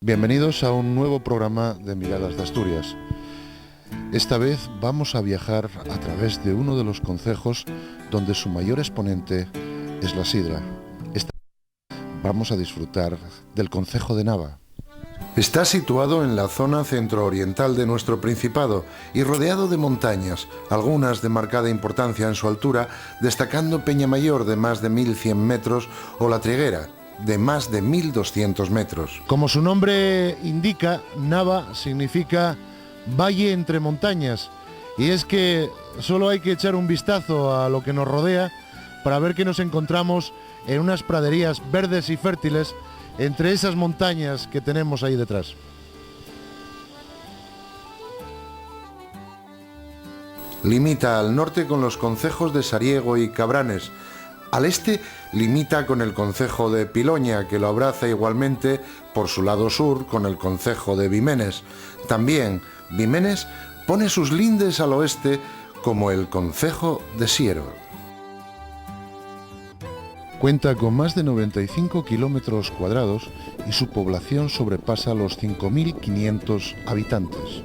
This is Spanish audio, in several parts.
Bienvenidos a un nuevo programa de Miradas de Asturias. Esta vez vamos a viajar a través de uno de los concejos donde su mayor exponente es la sidra. Esta vez vamos a disfrutar del concejo de Nava. Está situado en la zona centro-oriental de nuestro Principado y rodeado de montañas, algunas de marcada importancia en su altura, destacando Peñamayor de más de 1100 metros o La Triguera, de más de 1200 metros. Como su nombre indica, Nava significa valle entre montañas, y es que solo hay que echar un vistazo a lo que nos rodea para ver que nos encontramos en unas praderías verdes y fértiles entre esas montañas que tenemos ahí detrás. Limita al norte con los concejos de Sariego y Cabranes. Al este limita con el concejo de Piloña, que lo abraza igualmente por su lado sur con el concejo de Vimenes. También Vimenes pone sus lindes al oeste como el concejo de Siero. Cuenta con más de 95 kilómetros cuadrados y su población sobrepasa los 5.500 habitantes.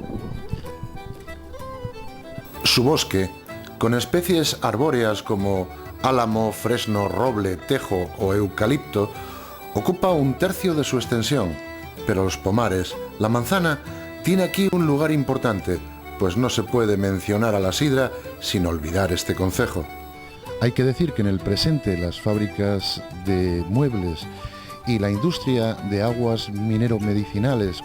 Su bosque, con especies arbóreas como álamo, fresno, roble, tejo o eucalipto, ocupa un tercio de su extensión, pero los pomares, la manzana, tiene aquí un lugar importante, pues no se puede mencionar a la sidra sin olvidar este concejo. Hay que decir que en el presente las fábricas de muebles y la industria de aguas minero-medicinales,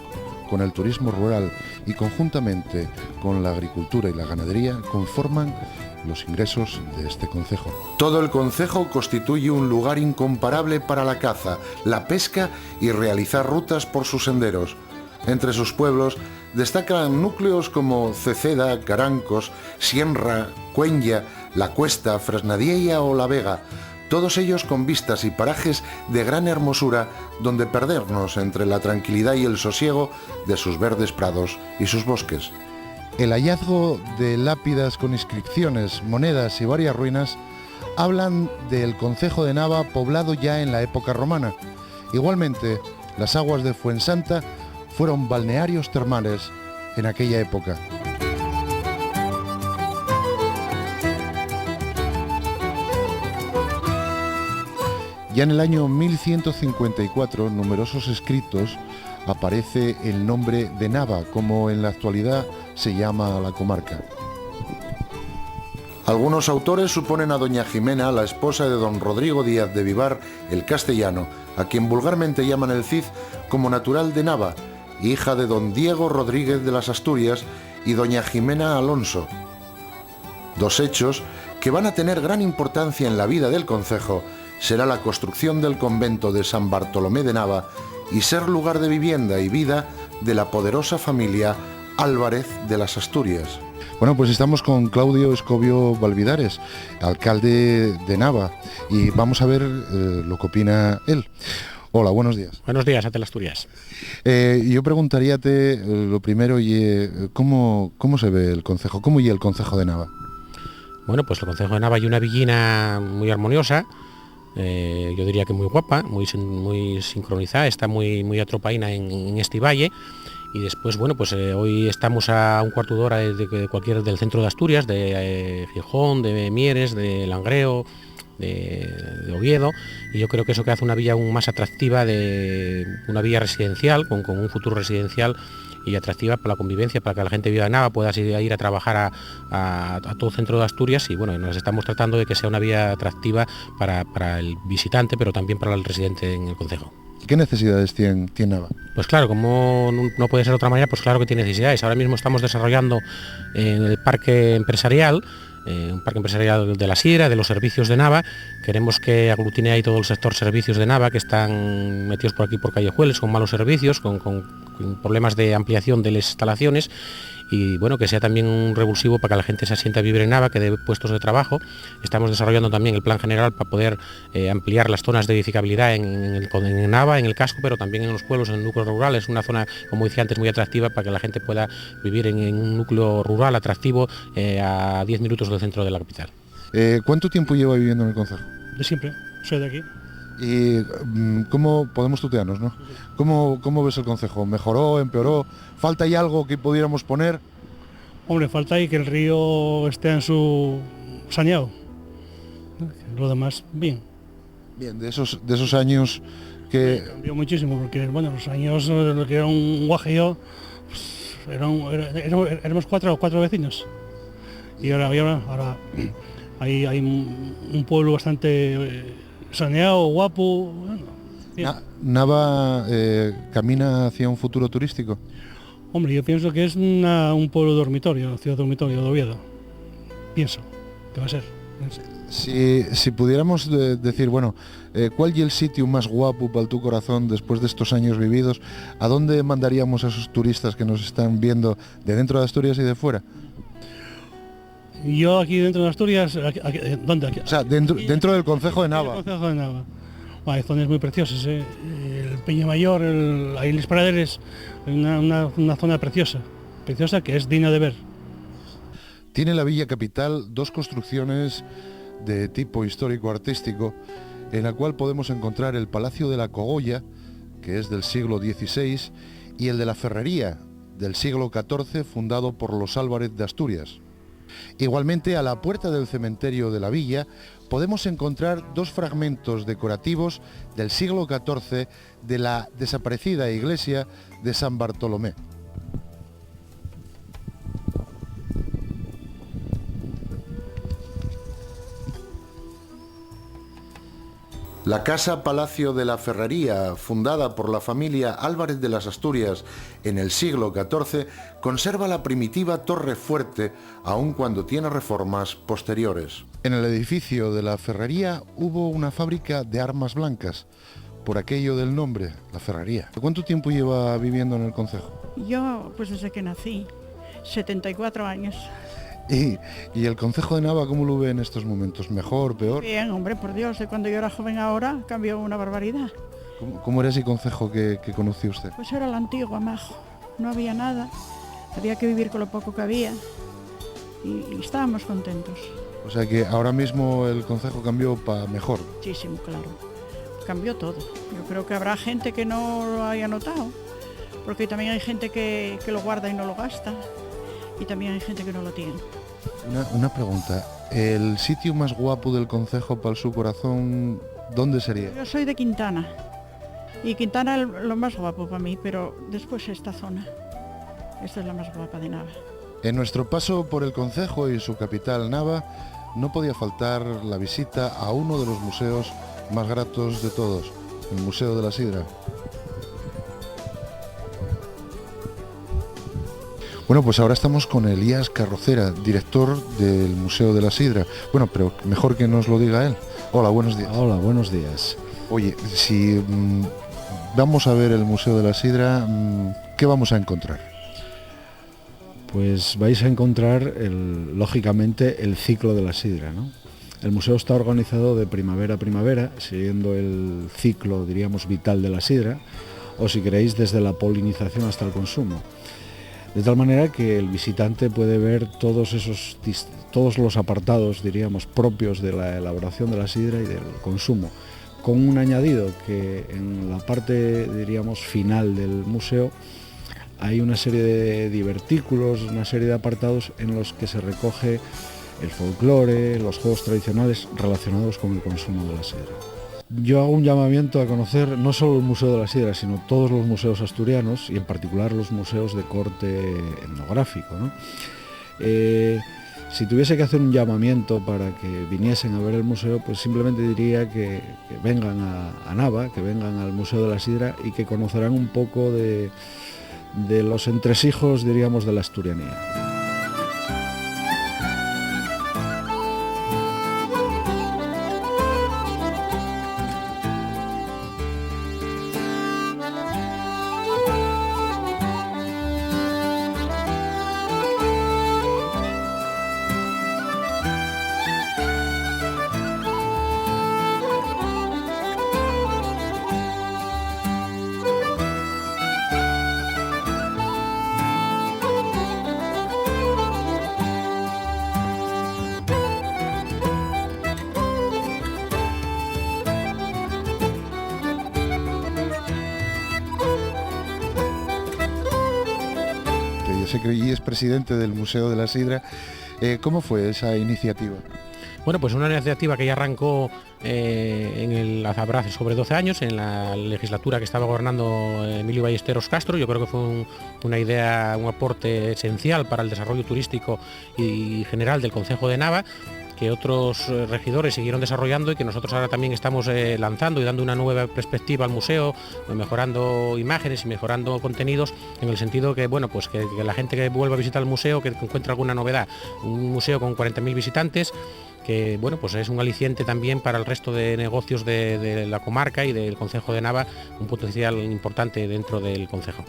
con el turismo rural y conjuntamente con la agricultura y la ganadería, conforman los ingresos de este concejo. Todo el concejo constituye un lugar incomparable para la caza, la pesca y realizar rutas por sus senderos. Entre sus pueblos destacan núcleos como Ceceda, Carancos, Sienra, Cuenya, La Cuesta, Fresnadiella o La Vega, todos ellos con vistas y parajes de gran hermosura donde perdernos entre la tranquilidad y el sosiego de sus verdes prados y sus bosques. El hallazgo de lápidas con inscripciones, monedas y varias ruinas hablan del concejo de Nava poblado ya en la época romana. Igualmente, las aguas de Fuensanta fueron balnearios termales en aquella época. Ya en el año 1154, en numerosos escritos, aparece el nombre de Nava, como en la actualidad se llama la comarca. Algunos autores suponen a doña Jimena, la esposa de don Rodrigo Díaz de Vivar, el castellano, a quien vulgarmente llaman el Cid, como natural de Nava, hija de don Diego Rodríguez de las Asturias y doña Jimena Alonso. Dos hechos que van a tener gran importancia en la vida del concejo será la construcción del convento de San Bartolomé de Nava y ser lugar de vivienda y vida de la poderosa familia Álvarez de las Asturias. Bueno, pues estamos con Claudio Escobio Valvidares, alcalde de Nava, y vamos a ver lo que opina él. Hola, buenos días. Buenos días, ante las Asturias. Yo preguntaríate lo primero, ¿cómo se ve el concejo? ¿Cómo y el concejo de Nava? Bueno, pues el concejo de Nava hay una villina muy armoniosa, yo diría que muy guapa, muy sincronizada, está muy atropaína en este valle. Y después, bueno, pues hoy estamos a un cuarto de hora del centro de Asturias, de Gijón, de Mieres, de Langreo, de Oviedo, y yo creo que eso que hace una villa aún más atractiva, de una villa residencial, con un futuro residencial y atractiva para la convivencia, para que la gente viva en Nava, pueda ir a trabajar a todo el centro de Asturias, y bueno, nos estamos tratando de que sea una vía atractiva para el visitante, pero también para el residente en el concejo. ¿Qué necesidades tiene Nava? Pues claro, como no puede ser de otra manera, pues claro que tiene necesidades. Ahora mismo estamos desarrollando en el parque empresarial, un parque empresarial de la sidra, de los servicios de Nava. Queremos que aglutine ahí todo el sector servicios de Nava, que están metidos por aquí por callejuelos, con malos servicios, con problemas de ampliación de las instalaciones, y bueno, que sea también un revulsivo para que la gente se asienta a vivir en Nava, que dé puestos de trabajo. Estamos desarrollando también el plan general para poder ampliar las zonas de edificabilidad en Nava, en el casco, pero también en los pueblos, en núcleos rurales. Una zona, como decía antes, muy atractiva para que la gente pueda vivir en un núcleo rural atractivo a 10 minutos del centro de la capital. ¿Cuánto tiempo lleva viviendo en el concejo? De siempre, soy de aquí. ¿Y cómo podemos tutearnos, no? ¿Cómo ves el concejo? ¿Mejoró, empeoró? ¿Falta ahí algo que pudiéramos poner? Hombre, falta ahí que el río esté en su saneado. Lo demás, bien. Bien, de esos años que... Cambió muchísimo, porque bueno, los años lo que era un guajillo, pues, éramos cuatro vecinos. Y ahora hay un pueblo bastante saneado, guapo. Bueno, bien. Nava camina hacia un futuro turístico. Hombre, yo pienso que es un pueblo dormitorio, ciudad dormitorio de Oviedo. Pienso que va a ser. Si pudiéramos decir, bueno, ¿cuál es el sitio más guapo para tu corazón después de estos años vividos? ¿A dónde mandaríamos a esos turistas que nos están viendo de dentro de Asturias y de fuera? Yo aquí dentro de Asturias, ¿dónde? Aquí, o sea, dentro del concejo de Nava. El concejo de Nava. Bueno, hay zonas muy preciosas, ¿eh? El Peña Mayor, ahí Les Praderes, una zona preciosa que es digna de ver. Tiene la villa capital dos construcciones de tipo histórico-artístico, en la cual podemos encontrar el Palacio de la Cogolla, que es del siglo XVI, y el de la Ferrería, del siglo XIV, fundado por los Álvarez de Asturias. Igualmente, a la puerta del cementerio de la villa podemos encontrar dos fragmentos decorativos del siglo XIV de la desaparecida iglesia de San Bartolomé. La Casa Palacio de la Ferrería, fundada por la familia Álvarez de las Asturias en el siglo XIV, conserva la primitiva torre fuerte, aun cuando tiene reformas posteriores. En el edificio de la Ferrería hubo una fábrica de armas blancas, por aquello del nombre, la Ferrería. ¿Cuánto tiempo lleva viviendo en el concejo? Yo, pues desde que nací, 74 años. ¿Y el concejo de Nava cómo lo ve en estos momentos? ¿Mejor, peor? Bien, hombre, por Dios, de cuando yo era joven ahora cambió una barbaridad. ¿Cómo era ese concejo que conoció usted? Pues era la antigua, majo. No había nada, había que vivir con lo poco que había y estábamos contentos. O sea que ahora mismo el concejo cambió para mejor. Muchísimo, claro. Cambió todo. Yo creo que habrá gente que no lo haya notado, porque también hay gente que lo guarda y no lo gasta, y también hay gente que no lo tiene. Una pregunta, ¿el sitio más guapo del concejo para su corazón, dónde sería? Yo soy de Quintana, y Quintana es lo más guapo para mí, pero después esta zona, esta es la más guapa de Nava. En nuestro paso por el concejo y su capital Nava, no podía faltar la visita a uno de los museos más gratos de todos, el Museo de la Sidra. Bueno, pues ahora estamos con Elías Carrocera, director del Museo de la Sidra. Bueno, pero mejor que nos lo diga él. Hola, buenos días. Hola, buenos días. Oye, si vamos a ver el Museo de la Sidra, ¿qué vamos a encontrar? Pues vais a encontrar, lógicamente, el ciclo de la sidra, ¿no? El museo está organizado de primavera a primavera, siguiendo el ciclo, diríamos, vital de la sidra, o si queréis, desde la polinización hasta el consumo. De tal manera que el visitante puede ver todos los apartados, diríamos, propios de la elaboración de la sidra y del consumo, con un añadido que en la parte, diríamos, final del museo hay una serie de divertículos, una serie de apartados en los que se recoge el folclore, los juegos tradicionales relacionados con el consumo de la sidra. Yo hago un llamamiento a conocer no solo el Museo de la Sidra, sino todos los museos asturianos y en particular los museos de corte etnográfico, ¿no? Si tuviese que hacer un llamamiento para que viniesen a ver el museo, pues simplemente diría que vengan a Nava, que vengan al Museo de la Sidra y que conocerán un poco de los entresijos, diríamos, de la asturianía. sé que allí es presidente del Museo de la Sidra. ¿Cómo fue esa iniciativa? Bueno, pues una iniciativa que ya arrancó hace sobre 12 años, en la legislatura que estaba gobernando Emilio Ballesteros Castro. Yo creo que fue una idea, un aporte esencial para el desarrollo turístico y general del concejo de Nava, que otros regidores siguieron desarrollando y que nosotros ahora también estamos lanzando y dando una nueva perspectiva al museo, mejorando imágenes y mejorando contenidos, en el sentido que, bueno, pues que la gente que vuelva a visitar el museo, que encuentre alguna novedad. Un museo con 40.000 visitantes, que, bueno, pues es un aliciente también para el resto de negocios de la comarca y del concejo de Nava, un potencial importante dentro del concejo.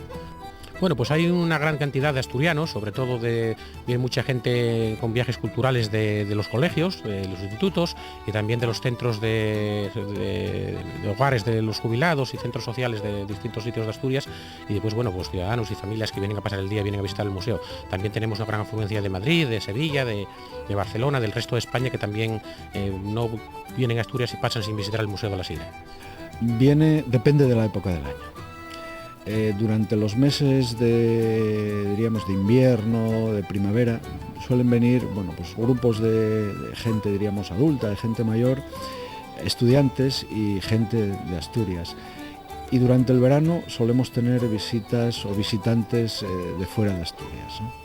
Bueno, pues hay una gran cantidad de asturianos, sobre todo viene mucha gente con viajes culturales de los colegios, de los institutos y también de los centros de hogares de los jubilados y centros sociales de distintos sitios de Asturias, y después, bueno, pues ciudadanos y familias que vienen a pasar el día, vienen a visitar el museo. También tenemos una gran afluencia de Madrid, de Sevilla, de Barcelona, del resto de España, que también no vienen a Asturias y pasan sin visitar el Museo de la Sidra. Depende de la época del año. Durante los meses diríamos, de invierno, de primavera, suelen venir, bueno, pues grupos de gente, diríamos, adulta, de gente mayor, estudiantes y gente de Asturias. Y durante el verano solemos tener visitas o visitantes de fuera de Asturias, ¿no?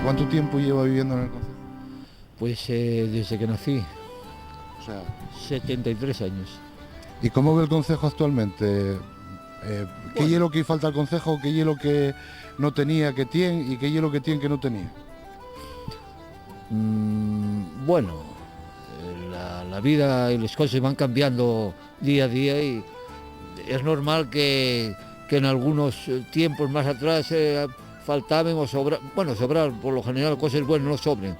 ¿Cuánto tiempo lleva viviendo en el concejo? Pues desde que nací, O sea, 73 años. ¿y cómo ve el concejo actualmente? ¿Qué hielo que falta al concejo? ¿Qué hielo que no tenía que tiene? ¿Y qué hielo que tiene que no tenía? Bueno, la vida y las cosas van cambiando día a día y es normal que en algunos tiempos más atrás faltaban o sobrar, bueno, sobrar por lo general cosas buenas no sobren,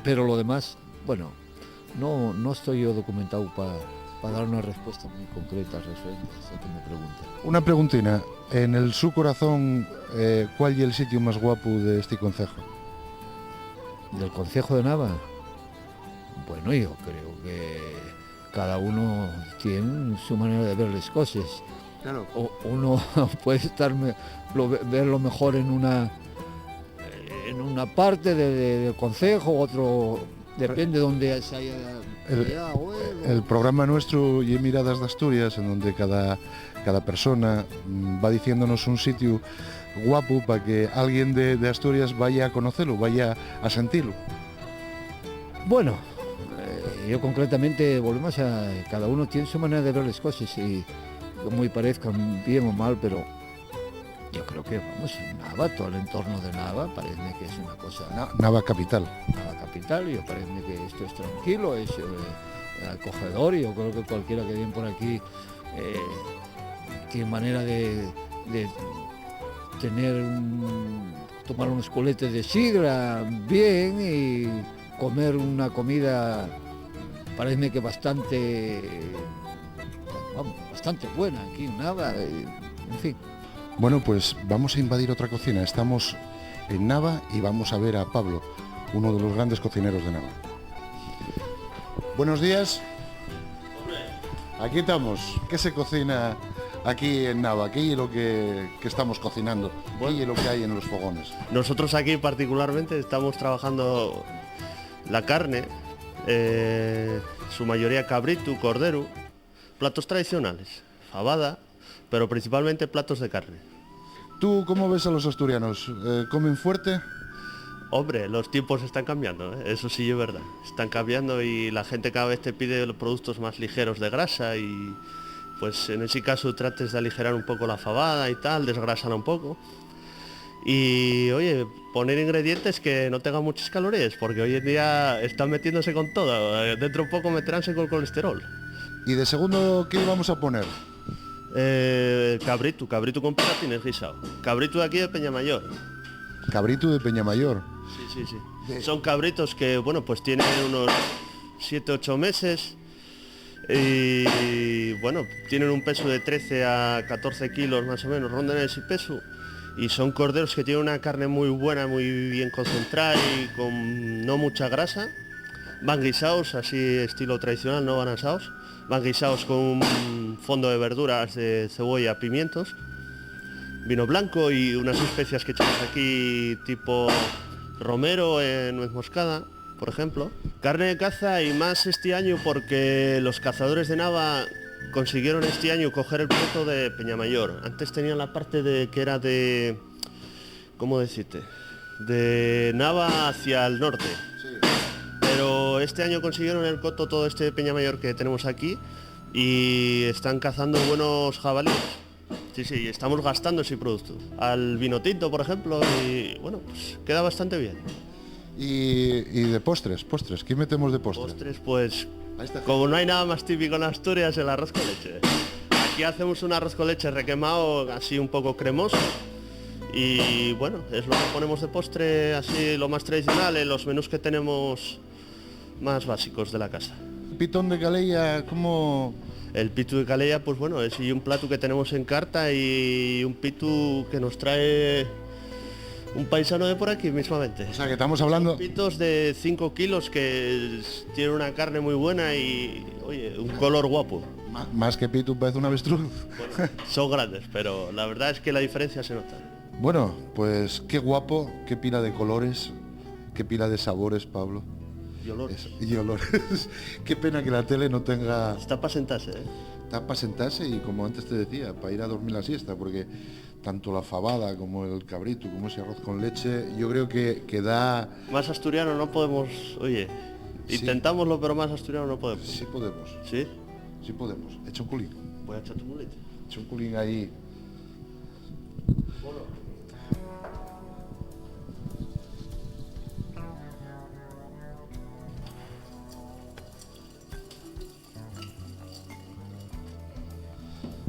pero lo demás, bueno, no estoy yo documentado para dar una respuesta muy concreta referente a eso que me preguntan. Una preguntina, en el su corazón, ¿cuál es el sitio más guapo de este concejo? ¿Del concejo de Nava? Bueno, yo creo que cada uno tiene su manera de ver las cosas. Claro. Uno puede verlo mejor en una parte del concejo, otro depende de donde se haya el programa nuestro y Miradas de Asturias, en donde cada persona va diciéndonos un sitio guapo para que alguien de Asturias vaya a conocerlo, vaya a sentirlo. Bueno, yo concretamente volvemos a cada uno tiene su manera de ver las cosas y como parezcan bien o mal, pero yo creo que vamos, Nava, todo el entorno de Nava parece que es una cosa... Nava capital. Nava capital, yo parece que esto es tranquilo, es acogedor, y yo creo que cualquiera que viene por aquí tiene manera de tomar unos coletes de sidra bien y comer una comida, parece que bastante buena aquí en Nava, en fin. Bueno, pues vamos a invadir otra cocina. Estamos en Nava y vamos a ver a Pablo, uno de los grandes cocineros de Nava. Buenos días. Aquí estamos. ¿Qué se cocina aquí en Nava? ¿Qué es lo que estamos cocinando? ¿Qué es lo que hay en los fogones? Nosotros aquí particularmente estamos trabajando la carne, su mayoría cabrito, cordero, platos tradicionales, fabada, pero principalmente platos de carne. ¿Tú cómo ves a los asturianos? ¿Comen fuerte? Hombre, los tiempos están cambiando, ¿eh? Eso sí es verdad. Están cambiando y la gente cada vez te pide los productos más ligeros de grasa y pues en ese caso trates de aligerar un poco la fabada y tal, desgrásala un poco. Y oye, poner ingredientes que no tengan muchas calorías, porque hoy en día están metiéndose con todo. Dentro de poco meteránse con el colesterol. ¿Y de segundo qué vamos a poner? Cabrito con pegatines guisado. Cabrito de aquí de Peñamayor. Cabrito de Peñamayor. Sí. Son cabritos que, bueno, pues tienen unos 7-8 meses y, bueno, tienen un peso de 13 a 14 kilos más o menos, rondan ese peso. Y son corderos que tienen una carne muy buena, muy bien concentrada y con no mucha grasa. Van guisados, así estilo tradicional, no van asados. Van guisados con un fondo de verduras, de cebolla, pimientos, vino blanco y unas especias que echamos aquí tipo romero, nuez moscada, por ejemplo. Carne de caza y más este año porque los cazadores de Nava consiguieron este año coger el puerto de Peñamayor. Antes tenían la parte de que era de, ¿cómo decirte?, de Nava hacia el norte. Pero este año consiguieron el coto todo este de Peñamayor que tenemos aquí y están cazando buenos jabalíes. Sí, estamos gastando ese producto. Al vino tinto, por ejemplo, y bueno, pues queda bastante bien. Y de postres, ¿qué metemos de postres? Postres, pues, como no hay nada más típico en Asturias, el arroz con leche. Aquí hacemos un arroz con leche requemado, así un poco cremoso. Y bueno, es lo que ponemos de postre, así lo más tradicional, en los menús que tenemos más básicos de la casa. Pitón de Calella, ¿cómo...? El pitu de Calella, pues bueno, es un plato que tenemos en carta y un pitu que nos trae un paisano de por aquí mismamente. O sea, que estamos hablando... Son pitos de 5 kilos que tienen una carne muy buena y, oye, un color guapo. Más que pitu parece un avestruz. Bueno, son grandes, pero la verdad es que la diferencia se nota. Bueno, pues qué guapo, qué pila de colores, qué pila de sabores, Pablo. Y olores. Y olores. Qué pena que la tele no tenga... Está para sentarse, ¿eh? Está para sentarse y, como antes te decía, para ir a dormir la siesta, porque tanto la fabada como el cabrito, como ese arroz con leche, yo creo que da... Más asturiano no podemos, oye, Sí. intentámoslo, pero más asturiano no podemos. Sí podemos, ¿Sí? sí podemos. Echa un culín. Voy a echar tu mulete. Echa un culín ahí.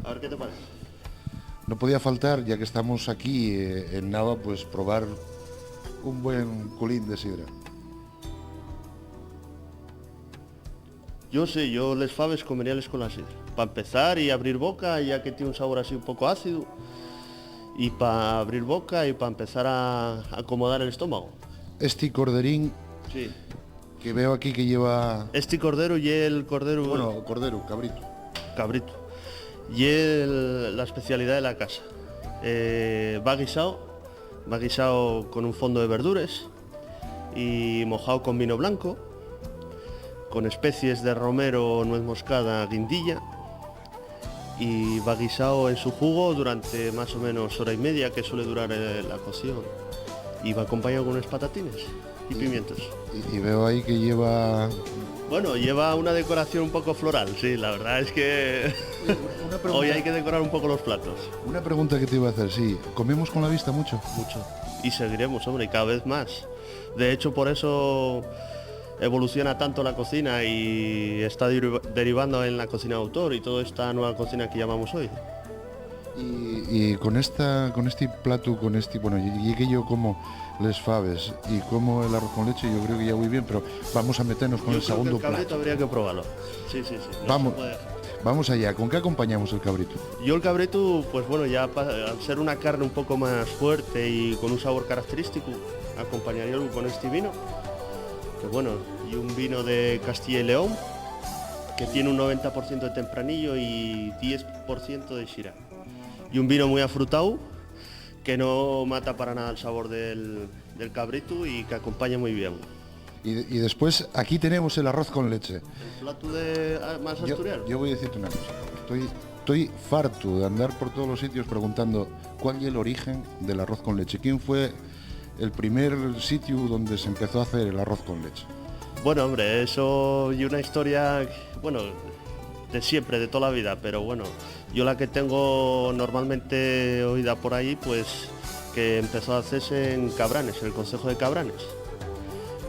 A ver qué te parece. No podía faltar, ya que estamos aquí en Nava, pues probar un buen culín de sidra. Yo sí, yo les faves comeríales con la sidra. Para empezar y abrir boca, ya que tiene un sabor así un poco ácido. Y para abrir boca y para empezar a acomodar el estómago. Este corderín Sí. que veo aquí que lleva... Este cordero y el cordero... Bueno, cordero, cabrito. Cabrito. Y la especialidad de la casa. Va guisado con un fondo de verduras y mojado con vino blanco, con especies de romero, nuez moscada, guindilla, y va guisado en su jugo durante más o menos hora y media, que suele durar la cocción, y va acompañado con unos patatines y pimientos. Y veo ahí que lleva... Bueno, lleva una decoración un poco floral, sí, la verdad es que hoy hay que decorar un poco los platos. Una pregunta que te iba a hacer, sí. ¿Comemos con la vista mucho? Mucho. Y seguiremos, hombre, y cada vez más. De hecho, por eso evoluciona tanto la cocina y está derivando en la cocina de autor y toda esta nueva cocina que llamamos hoy. Y con este plato, bueno, y que yo como les faves y como el arroz con leche, yo creo que ya voy bien, pero vamos a meternos con Yo el creo que segundo el cabrito plato. habría que probarlo. Sí. No Vamos. se puede dejar. Vamos allá, ¿con qué acompañamos el cabrito? Yo el cabrito, pues bueno, ya al ser una carne un poco más fuerte y con un sabor característico, acompañaría con este vino, que bueno, y un vino de Castilla y León, que tiene un 90% de tempranillo y 10% de Shiraz. Y un vino muy afrutado, que no mata para nada el sabor del cabrito y que acompaña muy bien. Y después aquí tenemos el arroz con leche. El plato más asturiano. Yo voy a decirte una cosa. Estoy farto de andar por todos los sitios preguntando cuál es el origen del arroz con leche. ¿Quién fue el primer sitio donde se empezó a hacer el arroz con leche? Bueno, hombre, eso y una historia, bueno, de siempre, de toda la vida, pero bueno, yo la que tengo normalmente oída por ahí, pues que empezó a hacerse en Cabranes, en el concejo de Cabranes.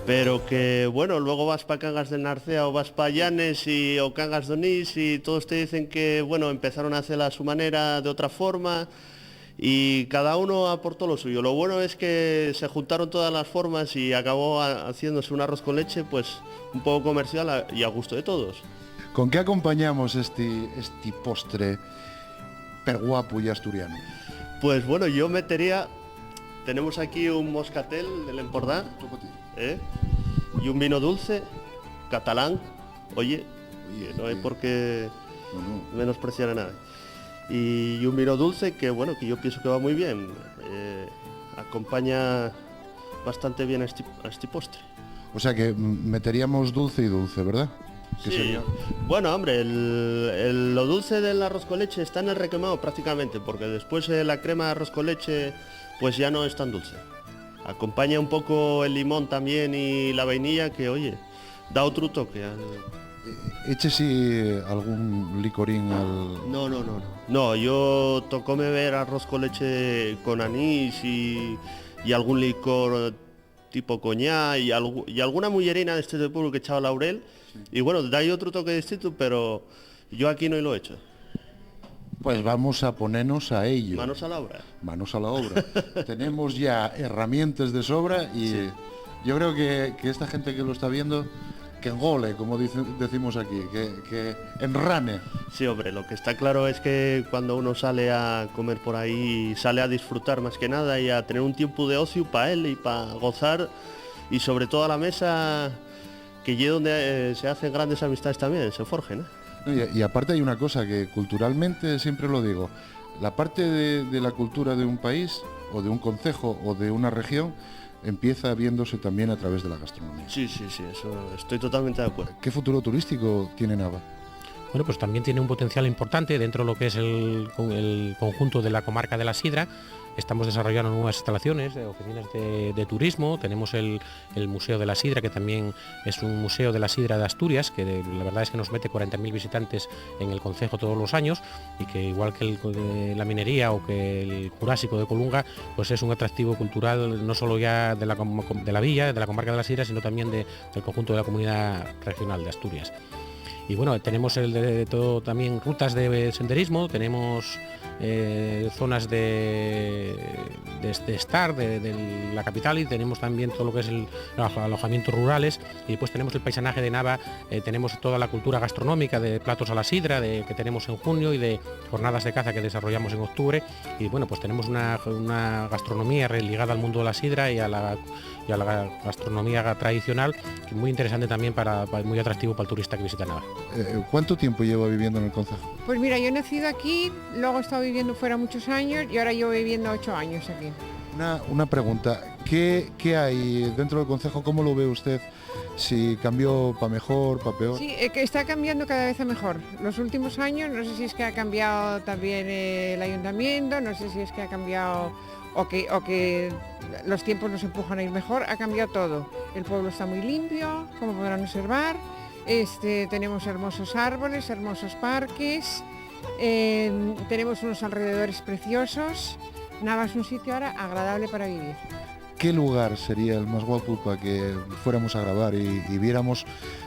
Pero que bueno, luego vas para Cangas del Narcea o vas para Llanes o Cangas de Onís y todos te dicen que bueno, empezaron a hacerla a su manera, de otra forma, y cada uno aportó lo suyo. Lo bueno es que se juntaron todas las formas y acabó haciéndose un arroz con leche pues un poco comercial y a gusto de todos. Con qué acompañamos este postre per guapo y asturiano? Pues bueno, yo metería, tenemos aquí un moscatel del Empordà, y un vino dulce, catalán, oye, no hay por qué menospreciar a nadie. Y un vino dulce que bueno, que yo pienso que va muy bien, acompaña bastante bien a este postre. O sea que meteríamos dulce y dulce, ¿verdad? Sí. Sería... Bueno, hombre, lo dulce del arroz con leche está en el requemado prácticamente, porque después la crema de arroz con leche pues ya no es tan dulce. Acompaña un poco el limón también y la vainilla que, oye, da otro toque. ¿Échese algún licorín al...? No, yo tocóme ver arroz con leche con anís y algún licor tipo coñac y alguna mullerina de este de pueblo que echaba laurel. Y bueno, da ahí otro toque distinto, pero yo aquí no lo he hecho. Pues vamos a ponernos a ello. Manos a la obra. Manos a la obra. Tenemos ya herramientas de sobra y sí. Yo creo que esta gente que lo está viendo, que engole, como decimos aquí, que enrane. Sí, hombre, lo que está claro es que cuando uno sale a comer por ahí, sale a disfrutar más que nada y a tener un tiempo de ocio para él y para gozar, y sobre todo a la mesa, que allí donde se hacen grandes amistades también, se forjen, ¿eh? Y aparte hay una cosa que culturalmente, siempre lo digo, la parte de la cultura de un país o de un concejo o de una región empieza viéndose también a través de la gastronomía. Sí, eso estoy totalmente de acuerdo. ¿Qué futuro turístico tiene Nava? Bueno, pues también tiene un potencial importante dentro de lo que es el conjunto de la comarca de la Sidra. Estamos desarrollando nuevas instalaciones, oficinas de turismo. Tenemos el Museo de la Sidra, que también es un museo de la Sidra de Asturias, que la verdad es que nos mete 40.000 visitantes en el concejo todos los años, y que igual que la minería o que el Jurásico de Colunga, pues es un atractivo cultural no solo ya de la villa, de la comarca de la Sidra, sino también del conjunto de la comunidad regional de Asturias. Y bueno, tenemos todo también rutas de senderismo, tenemos zonas de estar de la capital, y tenemos también todo lo que es los alojamientos rurales, y después tenemos el paisanaje de Nava, tenemos toda la cultura gastronómica de platos a la sidra que tenemos en junio, y de jornadas de caza que desarrollamos en octubre, y bueno, pues tenemos una gastronomía ligada al mundo de la sidra y a la gastronomía tradicional, que es muy interesante también, muy atractivo para el turista que visita Nava. ¿Cuánto tiempo lleva viviendo en el concejo? Pues mira, yo he nacido aquí, luego he estado viviendo fuera muchos años y ahora llevo viviendo 8 años aquí. Una pregunta, ¿qué hay dentro del concejo? ¿Cómo lo ve usted? Si cambió para mejor, para peor. Sí, que está cambiando cada vez a mejor. Los últimos años, no sé si es que ha cambiado también el ayuntamiento, no sé si es que ha cambiado o que los tiempos nos empujan a ir mejor, ha cambiado todo. El pueblo está muy limpio, como podrán observar. Tenemos hermosos árboles, hermosos parques, tenemos unos alrededores preciosos. Nava es un sitio ahora agradable para vivir. ¿Qué lugar sería el más guapo para que fuéramos a grabar y viéramos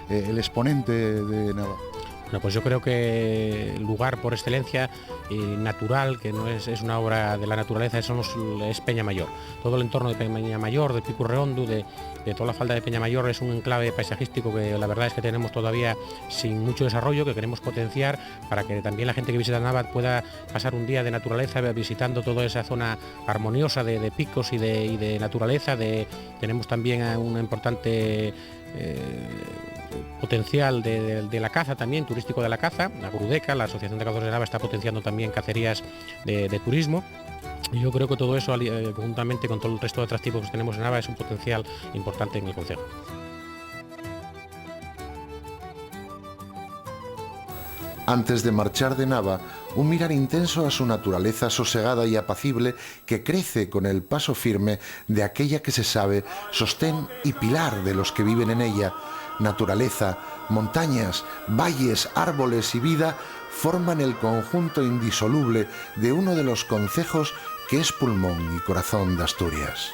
el exponente de Nava? Bueno, pues yo creo que el lugar por excelencia natural, que no es una obra de la naturaleza, es Peñamayor. Todo el entorno de Peñamayor, de Pico Redondo, de toda la falda de Peñamayor, es un enclave paisajístico que la verdad es que tenemos todavía sin mucho desarrollo, que queremos potenciar para que también la gente que visita Nava pueda pasar un día de naturaleza visitando toda esa zona armoniosa de picos y de naturaleza. Tenemos también una importante potencial de la caza también, turístico de la caza. La Grudeca, la Asociación de Cazadores de Nava, está potenciando también cacerías de turismo. Y yo creo que todo eso, conjuntamente con todo el resto de atractivos que tenemos en Nava, es un potencial importante en el concejo. Antes de marchar de Nava, un mirar intenso a su naturaleza sosegada y apacible, que crece con el paso firme de aquella que se sabe sostén y pilar de los que viven en ella. Naturaleza, montañas, valles, árboles y vida forman el conjunto indisoluble de uno de los concejos que es pulmón y corazón de Asturias.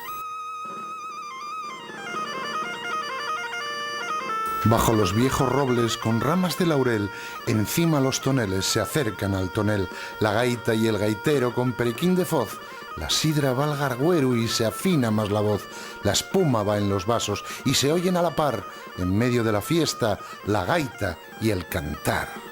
Bajo los viejos robles con ramas de laurel, encima los toneles se acercan al tonel, la gaita y el gaitero con periquín de foz. La sidra va al garguero y se afina más la voz, la espuma va en los vasos y se oyen a la par, en medio de la fiesta, la gaita y el cantar.